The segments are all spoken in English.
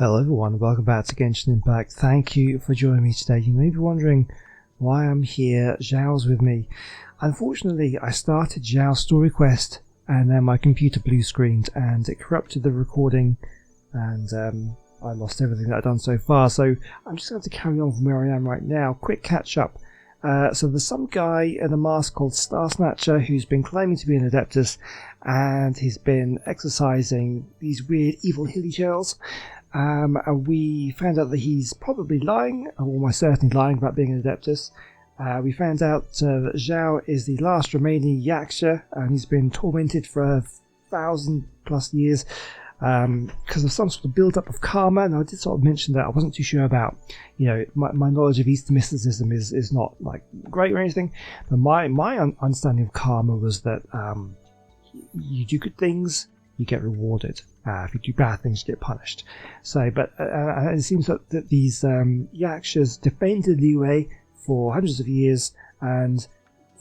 Hello everyone, welcome back to Genshin Impact. Thank you for joining me today. You may be wondering why I'm here. Xiao's with me. Unfortunately, I started Xiao's story quest and then my computer blue screened and it corrupted the recording and I lost everything that I've done so far. So I'm just going to carry on from where I am right now. Quick catch up. So there's some guy in a mask called Starsnatcher who's been claiming to be an Adeptus and he's been exercising these weird evil hilly shells. And we found out that he's probably lying, or almost certainly lying about being an Adeptus. We found out that Xiao is the last remaining Yaksha and he's been tormented for 1,000+ years because of some sort of build-up of karma. And I did sort of mention that I wasn't too sure about, you know, my knowledge of Eastern mysticism is not like great or anything, but my understanding of karma was that you do good things, you get rewarded. If you do bad things, you get punished. So, but it seems that these Yakshas defended Liyue for hundreds of years, and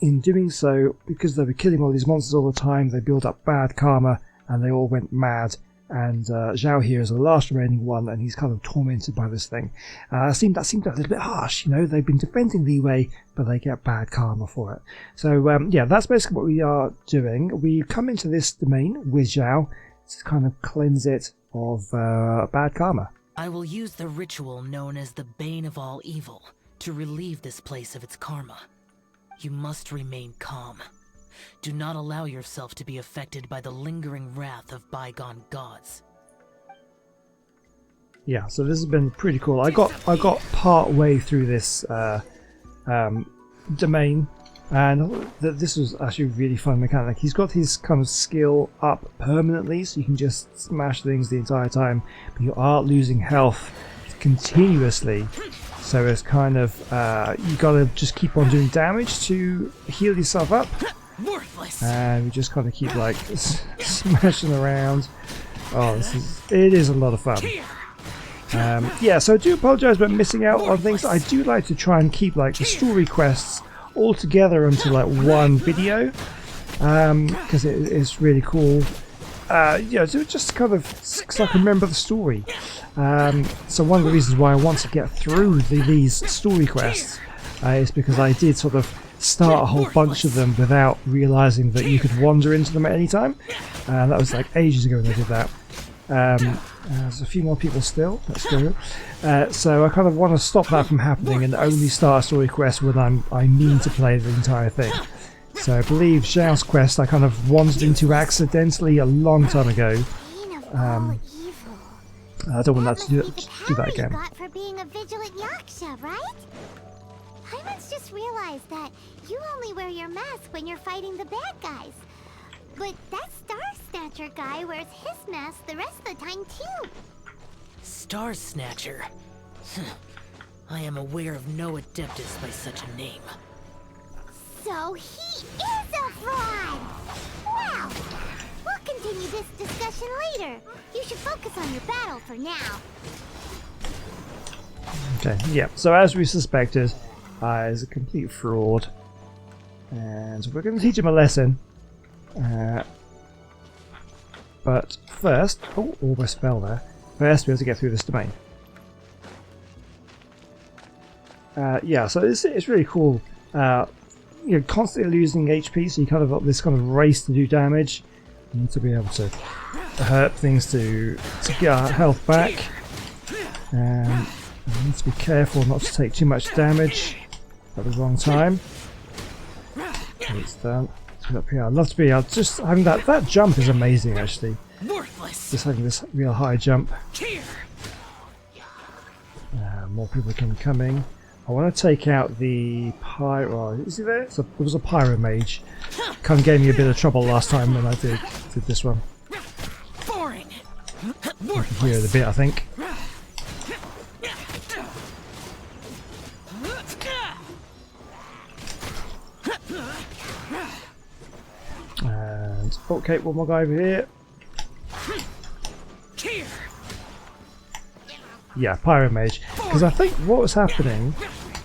in doing so, because they were killing all these monsters all the time, they built up bad karma, and they all went mad. And Xiao here is the last remaining one, and he's kind of tormented by this thing. That seemed a little bit harsh, you know. They've been defending Liyue, but they get bad karma for it. So yeah, that's basically what we are doing. We come into this domain with Xiao to kind of cleanse it of bad karma. I will use the ritual known as the Bane of All Evil to relieve this place of its karma. You must remain calm. Do not allow yourself to be affected by the lingering wrath of bygone gods. Yeah, so this has been pretty cool. I got part way through this domain, and this was actually a really fun mechanic. He's got his kind of skill up permanently, so you can just smash things the entire time, but you are losing health continuously. So it's kind of you gotta just keep on doing damage to heal yourself up. And we just kind of keep like smashing around. Oh, it is a lot of fun. Yeah, so I do apologise about missing out on things. I do like to try and keep like the story quests all together into like one video because it's really cool. Yeah, so just kind of so I can remember the story. So one of the reasons why I want to get through these story quests is because I did sort of start a whole bunch of them without realising that you could wander into them at any time. That was like ages ago when I did that. There's a few more people still. Let's go. So I kind of want to stop that from happening and only start a story quest when I mean to play the entire thing. So I believe Xiao's quest I kind of wandered into accidentally a long time ago. I don't want that to do that again. For being a vigilant Yaksha, right? I once just realized that you only wear your mask when you're fighting the bad guys. But that Starsnatcher guy wears his mask the rest of the time too. Starsnatcher? I am aware of no Adeptus by such a name. So he is a fraud! Well, we'll continue this discussion later. You should focus on your battle for now. Okay, yeah, so as we suspected, is a complete fraud, and we're going to teach him a lesson. But first, almost fell there. First, we have to get through this domain. Yeah, so it's really cool. You're constantly losing HP, so you kind of got this kind of race to do damage. You need to be able to hurt things to get our health back. And you need to be careful not to take too much damage at the wrong time. Okay, it's done. Let's up here. I'd love to be just having that jump is amazing actually. Just having this real high jump. More people can coming. I want to take out the pyro. Is he there? So there was a pyro mage. Kind of gave me a bit of trouble last time when I did this one. I can hear it a bit, I think. And okay, one more guy over here. Yeah, Pyro Mage. Because I think what was happening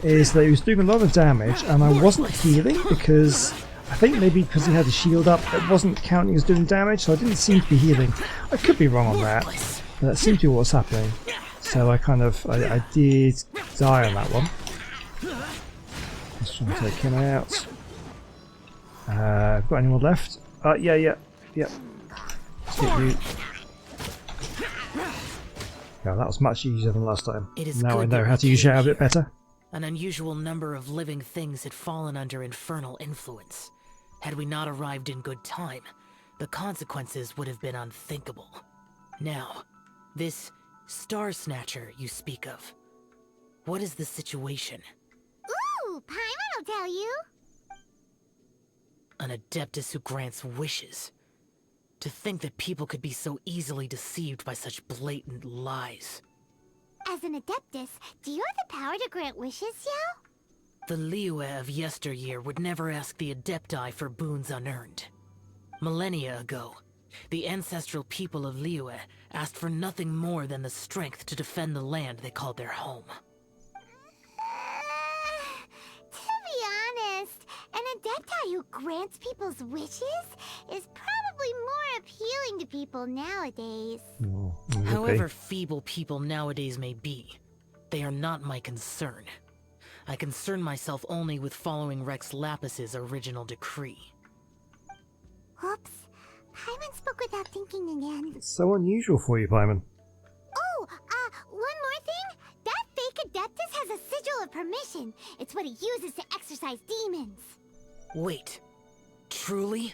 is that he was doing a lot of damage and I wasn't healing because I think maybe because he had a shield up it wasn't counting as doing damage, so I didn't seem to be healing. I could be wrong on that, but that seems to be what's happening. So I did die on that one. Let's try and take him out. Got any more left? Yeah. Let's get you. Yeah, that was much easier than last time. It is Now I good know that how we to use came Xiao a bit here. better. An unusual number of living things had fallen under infernal influence. Had we not arrived in good time, the consequences would have been unthinkable. Now, this Starsnatcher you speak of, what is the situation? Ooh, Paimon will tell you. An Adeptus who grants wishes. To think that people could be so easily deceived by such blatant lies. As an Adeptus, do you have the power to grant wishes, Xiao? The Liyue of yesteryear would never ask the Adepti for boons unearned. Millennia ago, the ancestral people of Liyue asked for nothing more than the strength to defend the land they called their home. To be honest, an Adepti who grants people's wishes is probably more appealing to people nowadays. Oh, it would be. However feeble people nowadays may be, they are not my concern. I concern myself only with following Rex Lapis's original decree. Oops. Paimon spoke without thinking again. It's so unusual for you, Paimon. Oh, one more thing. That fake Adeptus has a sigil of permission. It's what he uses to exorcise demons. Wait, truly?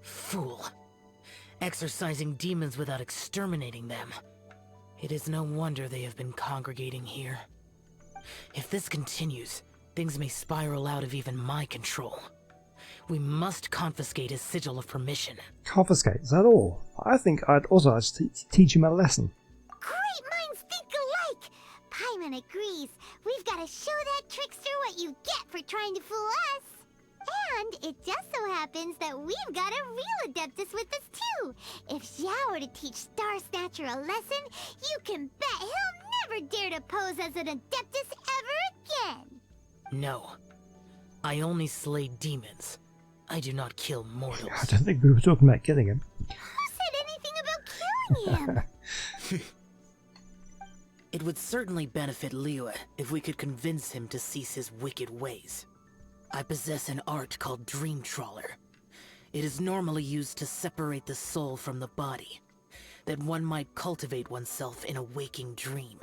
Fool. Exorcising demons without exterminating them. It is no wonder they have been congregating here. If this continues, things may spiral out of even my control. We must confiscate his sigil of permission. Confiscate, is that all? I think I'd also like to teach him a lesson. Great minds think alike! Paimon agrees. We've got to show that trickster what you get for trying to fool us. And it just so happens that we've got a real Adeptus with us too. If Xiao were to teach Starsnatcher a lesson, you can bet he'll never dare to pose as an Adeptus ever again. No. I only slay demons. I do not kill mortals. I don't think we were talking about killing him. Who said anything about killing him? It would certainly benefit Liyue if we could convince him to cease his wicked ways. I possess an art called Dream Trawler. It is normally used to separate the soul from the body, that one might cultivate oneself in a waking dream.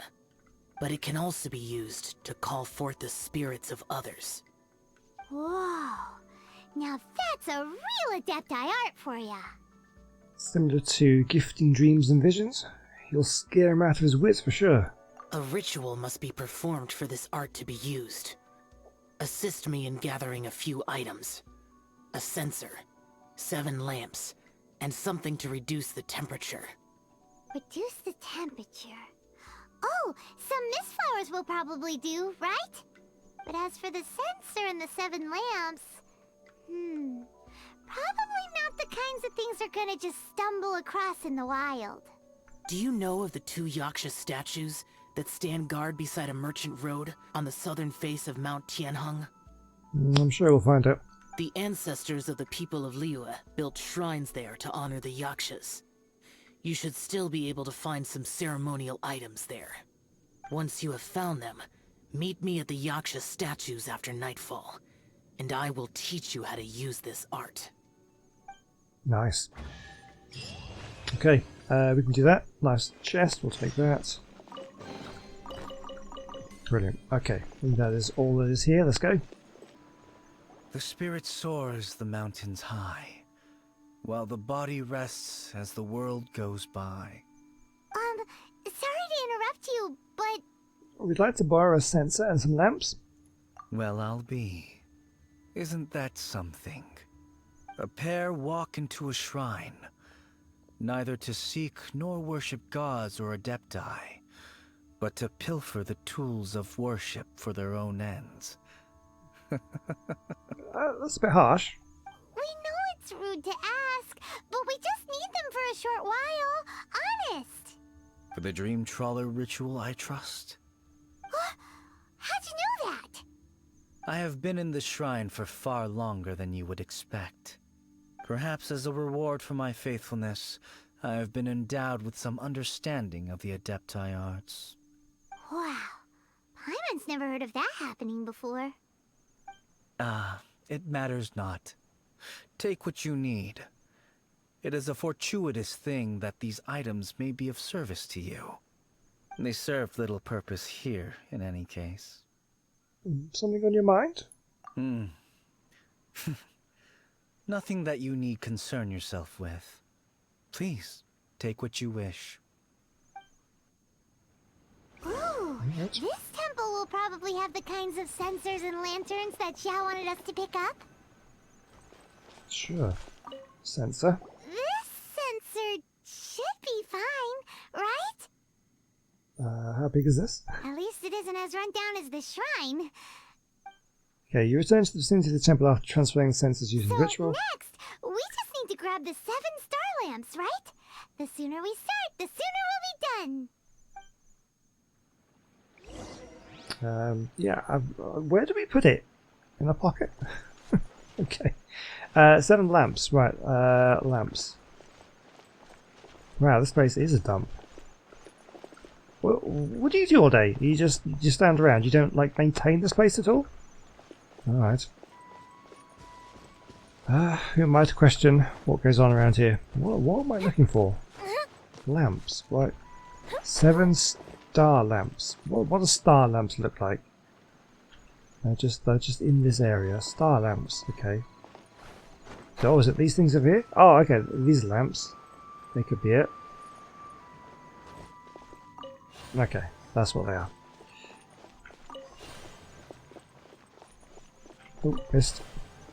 But it can also be used to call forth the spirits of others. Whoa. Now that's a real Adepti art for ya. Similar to gifting dreams and visions. You'll scare him out of his wits for sure. A ritual must be performed for this art to be used. Assist me in gathering a few items. A censer, 7 lamps, and something to reduce the temperature. Reduce the temperature. Oh, some mist flowers will probably do, right? But as for the censer and the 7 lamps... probably not the kinds of things they're gonna just stumble across in the wild. Do you know of the 2 Yaksha statues that stand guard beside a merchant road on the southern face of Mount Tianheng? I'm sure we'll find out. The ancestors of the people of Liyue built shrines there to honor the Yakshas. You should still be able to find some ceremonial items there. Once you have found them, meet me at the Yaksha statues after nightfall, and I will teach you how to use this art. Nice. Okay, we can do that. Nice chest, we'll take that. Brilliant. Okay, I think that is all that is here. Let's go. The spirit soars the mountains high, while the body rests as the world goes by. Sorry to interrupt you, but... We'd like to borrow a censer and some lamps. Well, I'll be. Isn't that something? A pair walk into a shrine, neither to seek nor worship gods or adepti, but to pilfer the tools of worship for their own ends. That's a bit harsh. We know it's rude to ask, but we just need them for a short while. Honest. For the Dream Trawler ritual, I trust. How'd you know that? I have been in the shrine for far longer than you would expect. Perhaps as a reward for my faithfulness, I have been endowed with some understanding of the Adepti arts. Wow. Paimon's never heard of that happening before. It matters not. Take what you need. It is a fortuitous thing that these items may be of service to you. They serve little purpose here, in any case. Something on your mind? Nothing that you need concern yourself with. Please, take what you wish. Ooh, this temple will probably have the kinds of sensors and lanterns that Xiao wanted us to pick up. Sure. Sensor. This sensor should be fine, right? How big is this? At least it isn't as run down as the shrine. Okay, you return to the vicinity of the temple after transferring the sensors using So ritual. next, we just need to grab the 7 star lamps, right? The sooner we start, the sooner we'll be done. Yeah, where do we put it? In a pocket? Okay. 7 lamps, right, lamps. Wow, this place is a dump. What do you do all day? You just stand around, you don't, like, maintain this place at all? Alright. Who am I to question what goes on around here? What am I looking for? Lamps, right. 7 star lamps. What do star lamps look like? They're just in this area. Star lamps, okay. So, is it these things over here? Oh, okay, these lamps. They could be it. Okay, that's what they are. Oh, missed.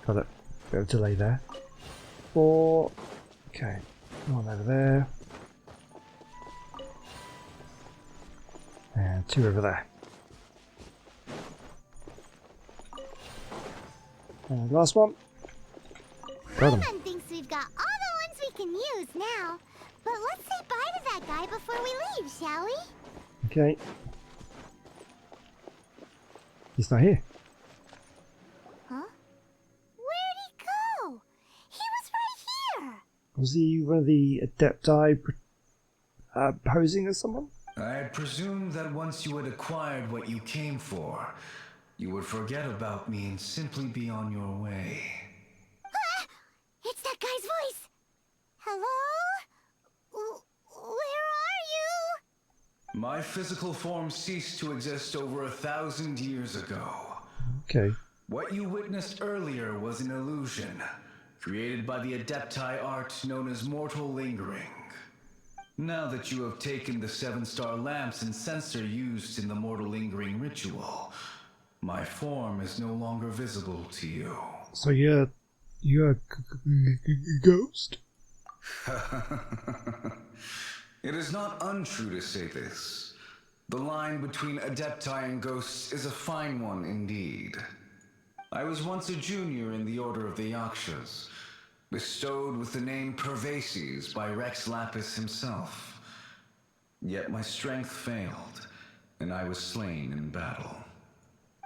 Got it. Bit of delay there. 4. Okay, one over there. And 2 over there. And last one. Got him. Paimon thinks we've got all the ones we can use now. But let's say bye to that guy before we leave, shall we? Okay. He's not here. Huh? Where'd he go? He was right here. Was he one of the Adepti posing as someone? I had presumed that once you had acquired what you came for, you would forget about me and simply be on your way. Ah! It's that guy's voice. Hello? Where are you? My physical form ceased to exist over 1,000 years ago. Okay. What you witnessed earlier was an illusion, created by the Adepti art known as mortal lingering. Now that you have taken the 7 star lamps and sensor used in the mortal lingering ritual, my form is no longer visible to you. So you're a ghost? It is not untrue to say this. The line between Adepti and ghosts is a fine one indeed. I was once a junior in the Order of the Yakshas, bestowed with the name Pervases by Rex Lapis himself. Yet my strength failed, and I was slain in battle.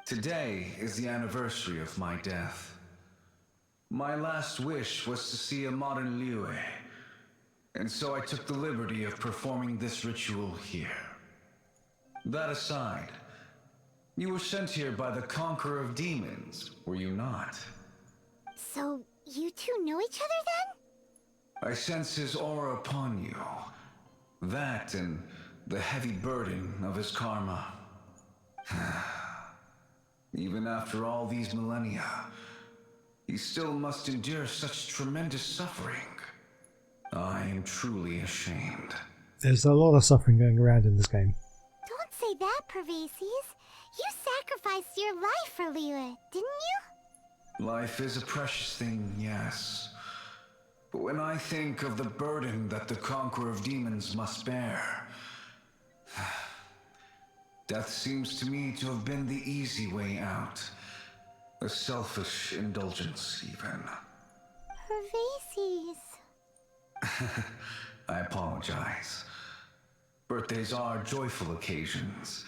Today is the anniversary of my death. My last wish was to see a modern Liyue, and so I took the liberty of performing this ritual here. That aside, you were sent here by the Conqueror of Demons, were you not? So, you two know each other then? I sense his aura upon you. That and the heavy burden of his karma. Even after all these millennia, he still must endure such tremendous suffering. I am truly ashamed. There's a lot of suffering going around in this game. Don't say that, Pervases. You sacrificed your life for Liyue, didn't you? Life is a precious thing, yes. But when I think of the burden that the Conqueror of Demons must bear, death seems to me to have been the easy way out. A selfish indulgence, even. Pervases. I apologize. Birthdays are joyful occasions,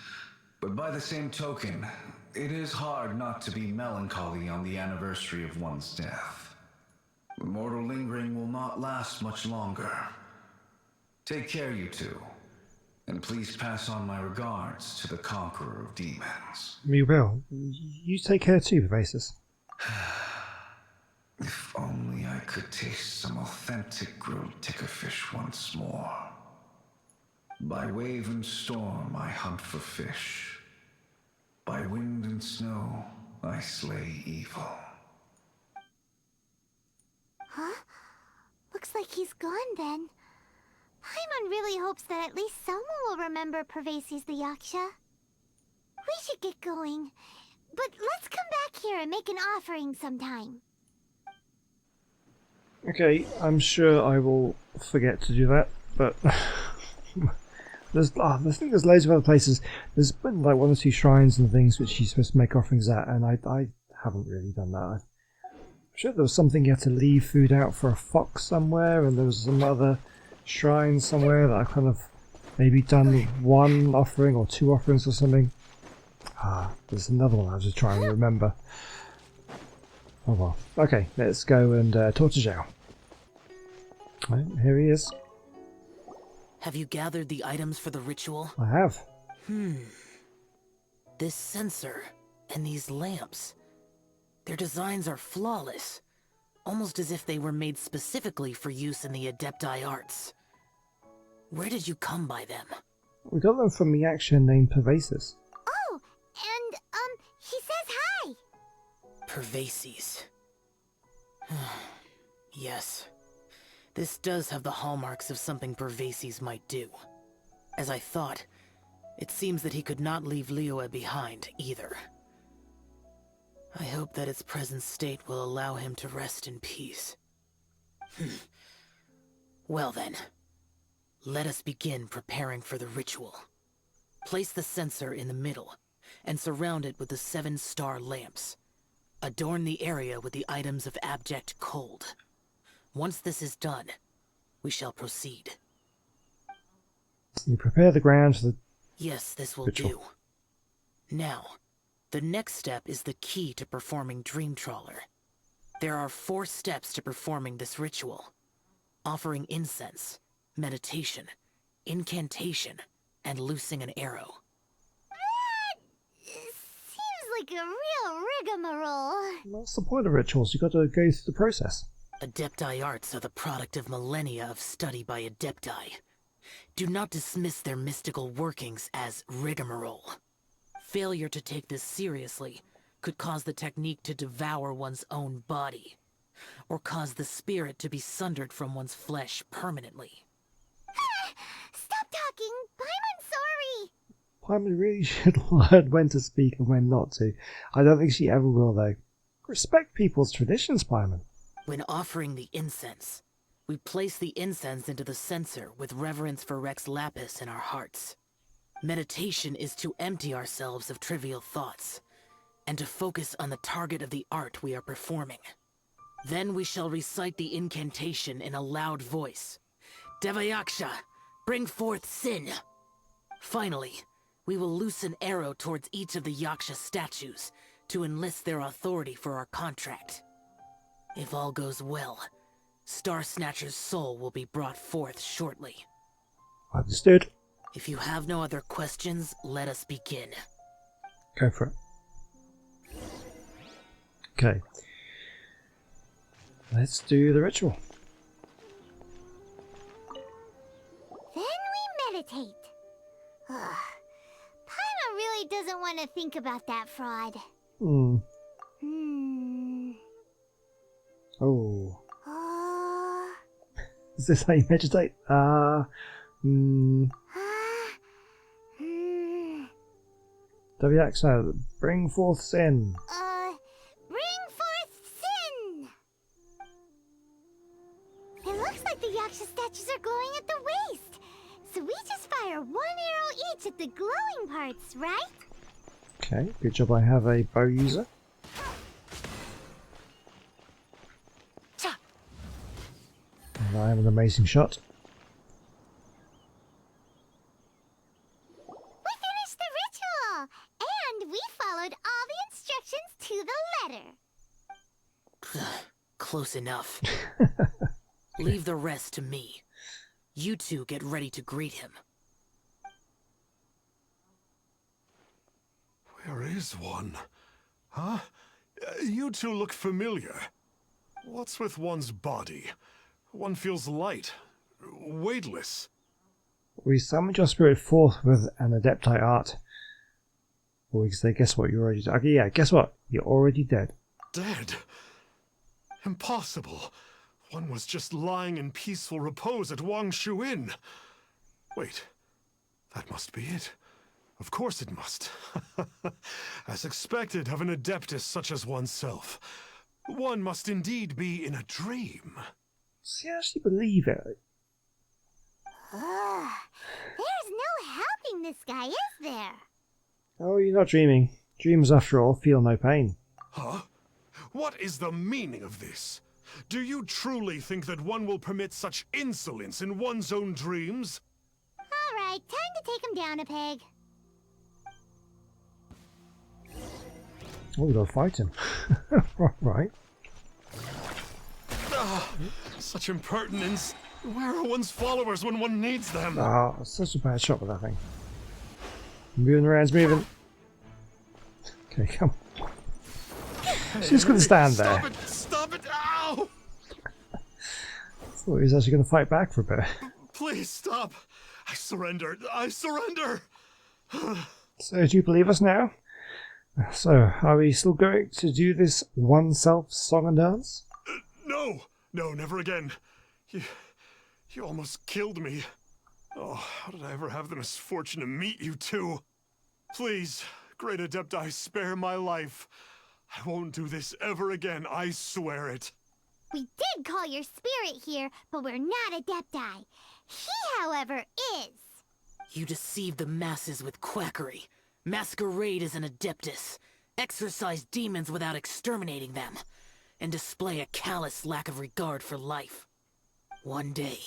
but by the same token, it is hard not to be melancholy on the anniversary of one's death. The mortal lingering will not last much longer. Take care, you two. And please pass on my regards to the conqueror of demons. We will. You take care too, Pervasis. If only I could taste some authentic grilled tickerfish once more. By wave and storm I hunt for fish. By wind and snow I slay evil. Huh? Looks like he's gone then. Paimon really hopes that at least someone will remember Pervasis the Yaksha. We should get going. But let's come back here and make an offering sometime. Okay, I'm sure I will forget to do that, but I think there's loads of other places. There's been like 1 or 2 shrines and things which you're supposed to make offerings at, and I haven't really done that. I'm sure there was something you had to leave food out for a fox somewhere, and there was some other shrine somewhere that I kind of maybe done 1 offering or 2 offerings or something. There's another one I was just trying to remember. Oh well. Okay, let's go and talk to Xiao. Right, here he is. Have you gathered the items for the ritual? I have. This censer and these lamps. Their designs are flawless. Almost as if they were made specifically for use in the Adepti arts. Where did you come by them? We got them from the action named Pervasis. Oh, and, he says hi! Pervases. Yes. This does have the hallmarks of something Pervases might do. As I thought, it seems that he could not leave Liyue behind, either. I hope that its present state will allow him to rest in peace. Well then, let us begin preparing for the ritual. Place the censer in the middle, and surround it with the 7 star lamps. Adorn the area with the items of abject cold. Once this is done, we shall proceed. You prepare the ground for the Yes, this will ritual. do. Now, the next step is the key to performing Dream Trawler. There are 4 steps to performing this ritual. Offering incense, meditation, incantation, and loosing an arrow. Seems like a real rigmarole. What's the point of rituals? You've got to go through the process. Adepti arts are the product of millennia of study by Adepti. Do not dismiss their mystical workings as rigmarole. Failure to take this seriously could cause the technique to devour one's own body, or cause the spirit to be sundered from one's flesh permanently. Stop talking! Paimon's sorry! Paimon really should learn when to speak and when not to. I don't think she ever will, though. Respect people's traditions, Paimon. When offering the incense, we place the incense into the censer with reverence for Rex Lapis in our hearts. Meditation is to empty ourselves of trivial thoughts, and to focus on the target of the art we are performing. Then we shall recite the incantation in a loud voice. Devayaksha, bring forth sin! Finally, we will loose an arrow towards each of the Yaksha statues to enlist their authority for our contract. If all goes well, Starsnatcher's soul will be brought forth shortly. Understood. If you have no other questions, let us begin. Go for it. Okay. Let's do the ritual. Then we meditate. Ugh. Paimon really doesn't want to think about that fraud. Hmm. Oh. Is this how you meditate? Devayaksha, bring forth sin. Bring forth sin! It looks like the Yaksha statues are glowing at the waist. So we just fire 1 arrow each at the glowing parts, right? Okay, good job I have a bow user. And I am an amazing shot. We finished the ritual! And we followed all the instructions to the letter. Close enough. Leave the rest to me. You two get ready to greet him. Where is one? Huh? You two look familiar. What's with one's body? One feels light, weightless. We summoned your spirit forth with an adepti art. Or we can say, guess what, you're already dead. Okay, yeah, guess what? You're already dead. Dead? Impossible. One was just lying in peaceful repose at Wangshu Inn. Wait, that must be it. Of course it must. As expected of an adeptus such as oneself. One must indeed be in a dream. See, I actually believe it. There's no helping this guy, is there? Oh, you're not dreaming. Dreams, after all, feel no pain. Huh? What is the meaning of this? Do you truly think that one will permit such insolence in one's own dreams? Alright, time to take him down a peg. Oh, we gotta fight him. Right. Such impertinence. Where are one's followers when one needs them? Ah, such a bad shot with that thing. Moving around, moving. Okay, come on. She's just gonna stand there. Stop it! Stop it! Ow! Thought he was actually gonna fight back for a bit. Please stop! I surrender! I surrender! So, do you believe us now? So, are we still going to do this one-self song and dance? No! No, never again. You almost killed me. Oh, how did I ever have the misfortune to meet you two? Please, great Adepti, spare my life. I won't do this ever again, I swear it. We did call your spirit here, but we're not Adepti. He, however, is. You deceive the masses with quackery. Masquerade as an adeptus. Exorcise demons without exterminating them. And display a callous lack of regard for life. One day,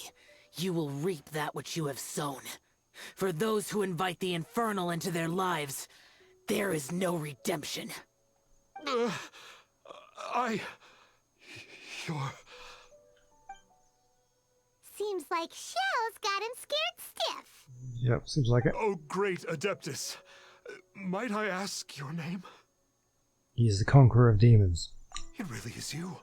you will reap that which you have sown. For those who invite the infernal into their lives, there is no redemption. You're... Seems like Xiao's got him scared stiff. Yep, seems like it. Oh, great Adeptus. Might I ask your name? He's the conqueror of demons. It really is you.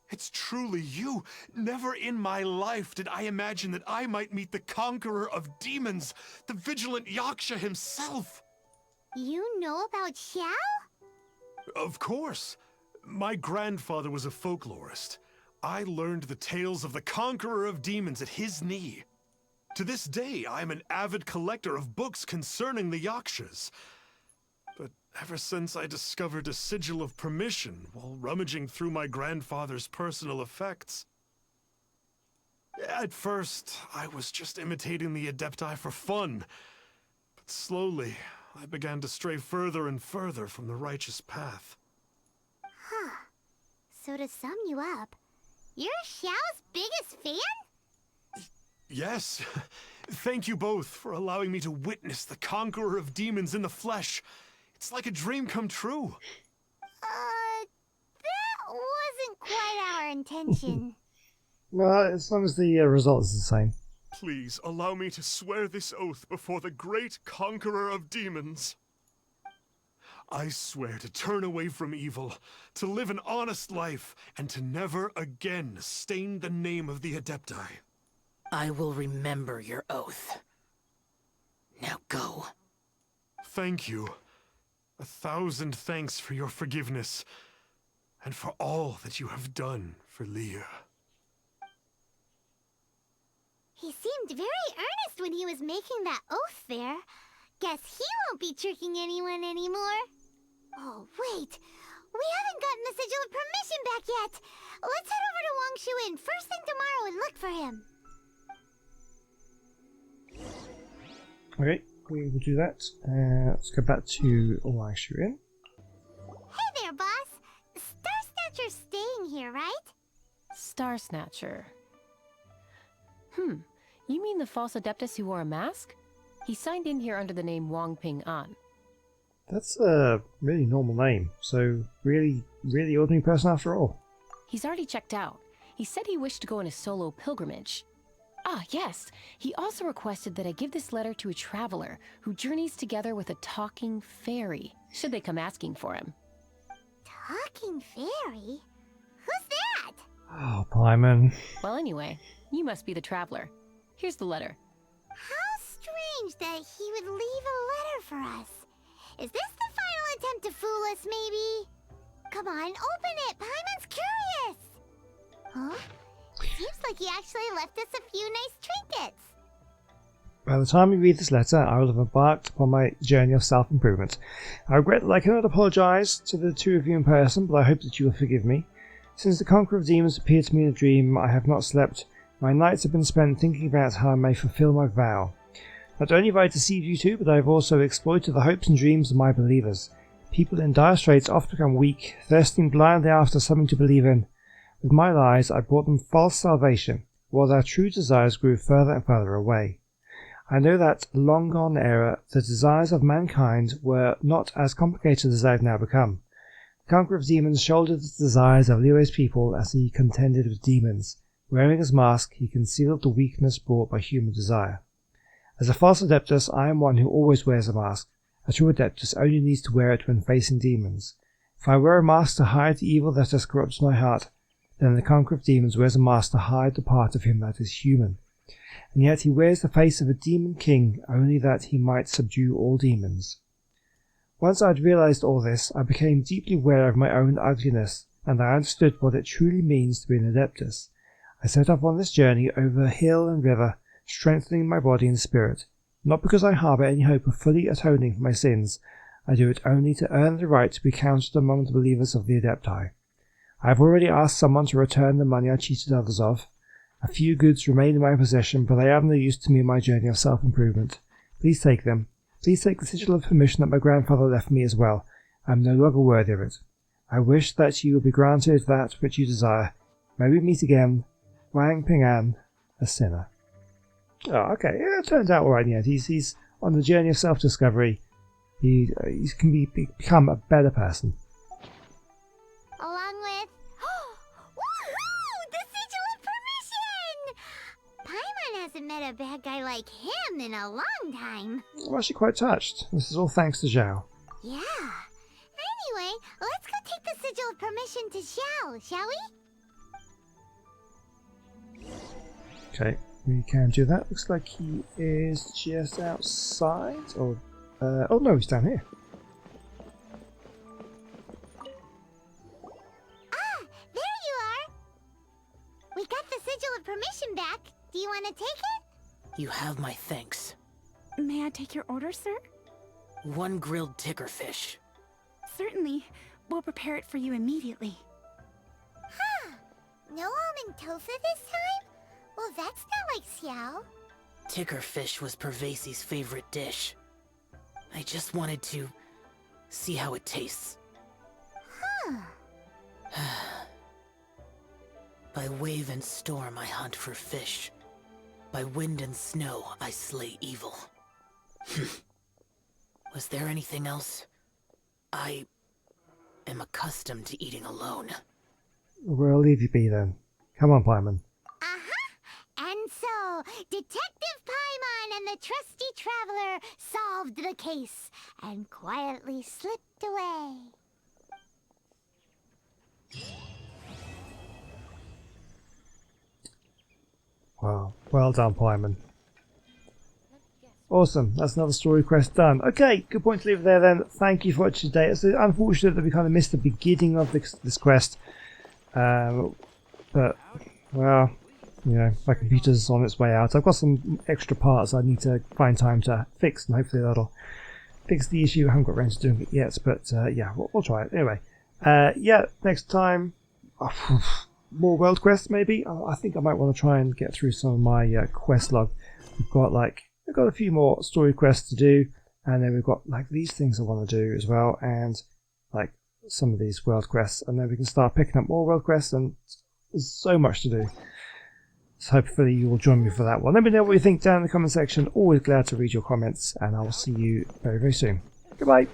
It's truly you. Never in my life did I imagine that I might meet the conqueror of demons, the vigilant Yaksha himself. You know about Xiao? Of course. My grandfather was a folklorist. I learned the tales of the conqueror of demons at his knee. To this day, I am an avid collector of books concerning the Yakshas. But ever since I discovered a sigil of permission while rummaging through my grandfather's personal effects. At first, I was just imitating the Adepti for fun. But slowly, I began to stray further and further from the righteous path. Huh. So to sum you up, you're Xiao's biggest fan? Yes. Thank you both for allowing me to witness the conqueror of demons in the flesh. It's like a dream come true. That wasn't quite our intention. Well, as long as the result is the same. Please allow me to swear this oath before the great conqueror of demons. I swear to turn away from evil, to live an honest life, and to never again stain the name of the Adepti. I will remember your oath. Now go. Thank you. 1,000 thanks for your forgiveness, and for all that you have done for Leah. He seemed very earnest when he was making that oath there. Guess he won't be tricking anyone anymore. Oh, wait. We haven't gotten the sigil of permission back yet. Let's head over to Wangshu Inn first thing tomorrow and look for him. Okay, we will do that. Let's go back to Wangshu Inn. Hey there, boss. Starsnatcher's staying here, right? Starsnatcher. You mean the false adeptus who wore a mask? He signed in here under the name Wang Ping An. That's a really normal name, so really ordinary person after all. He's already checked out. He said he wished to go on a solo pilgrimage. Ah, yes. He also requested that I give this letter to a traveler who journeys together with a talking fairy, should they come asking for him. Talking fairy? Who's that? Oh, Paimon. Well, anyway, you must be the traveler. Here's the letter. How strange that he would leave a letter for us. Is this the final attempt to fool us, maybe? Come on, open it! Paimon's curious! Huh? Seems like he actually left us a few nice trinkets. By the time you read this letter, I will have embarked upon my journey of self-improvement. I regret that I cannot apologise to the two of you in person, but I hope that you will forgive me. Since the Conqueror of Demons appeared to me in a dream, I have not slept. My nights have been spent thinking about how I may fulfil my vow. Not only have I deceived you two, but I have also exploited the hopes and dreams of my believers. People in dire straits often become weak, thirsting blindly after something to believe in. With my lies, I brought them false salvation, while their true desires grew further and further away. I know that, long gone era, the desires of mankind were not as complicated as they have now become. The Conqueror of Demons shouldered the desires of Liyue's people as he contended with demons. Wearing his mask, he concealed the weakness brought by human desire. As a false adeptus, I am one who always wears a mask. A true adeptus only needs to wear it when facing demons. If I wear a mask to hide the evil that has corrupted my heart, then the Conqueror of Demons wears a mask to hide the part of him that is human. And yet he wears the face of a demon king only that he might subdue all demons. Once I had realized all this, I became deeply aware of my own ugliness, and I understood what it truly means to be an adeptus. I set off on this journey over hill and river, strengthening my body and spirit. Not because I harbour any hope of fully atoning for my sins. I do it only to earn the right to be counted among the believers of the Adepti. I have already asked someone to return the money I cheated others of. A few goods remain in my possession, but they are of no use to me in my journey of self-improvement. Please take them. Please take the sigil of permission that my grandfather left me as well. I am no longer worthy of it. I wish that you will be granted that which you desire. May we meet again. Wang Ping'an, a sinner. Oh, okay. Yeah, it turns out alright in the end. He's on the journey of self-discovery. He can become a better person. Along with... Woohoo! The sigil of permission! Paimon hasn't met a bad guy like him in a long time. I'm actually quite touched. This is all thanks to Xiao. Yeah. Anyway, let's go take the sigil of permission to Xiao, shall we? Okay, we can do that. Looks like he is just outside. Or, oh no, he's down here. Ah, there you are! We got the sigil of permission back. Do you want to take it? You have my thanks. May I take your order, sir? 1 grilled ticker fish. Certainly. We'll prepare it for you immediately. Huh. No almond tofu this time? Well, that's not like Xiao. Ticker fish was Pervasi's favorite dish. I just wanted to see how it tastes. Huh. By wave and storm I hunt for fish. By wind and snow I slay evil. Was there anything else? I am accustomed to eating alone. We'll leave you be then. Come on, Paimon. And so, Detective Paimon and the trusty traveler solved the case and quietly slipped away. Wow. Well done, Paimon. Awesome. That's another story quest done. Okay, good point to leave it there then. Thank you for watching today. It's unfortunate that we kind of missed the beginning of this quest. But, well, you know, my computer's on its way out. I've got some extra parts I need to find time to fix, and hopefully that'll fix the issue. I haven't got around to doing it yet, but yeah, we'll try it. Anyway, yeah, next time, more world quests maybe. I think I might want to try and get through some of my quest log. We've got a few more story quests to do, and then we've got like these things I want to do as well, and like some of these world quests, and then we can start picking up more world quests, and there's so much to do. So hopefully you will join me for that one. Let me know what you think down in the comment section. Always glad to read your comments, and I will see you very, very soon. Goodbye.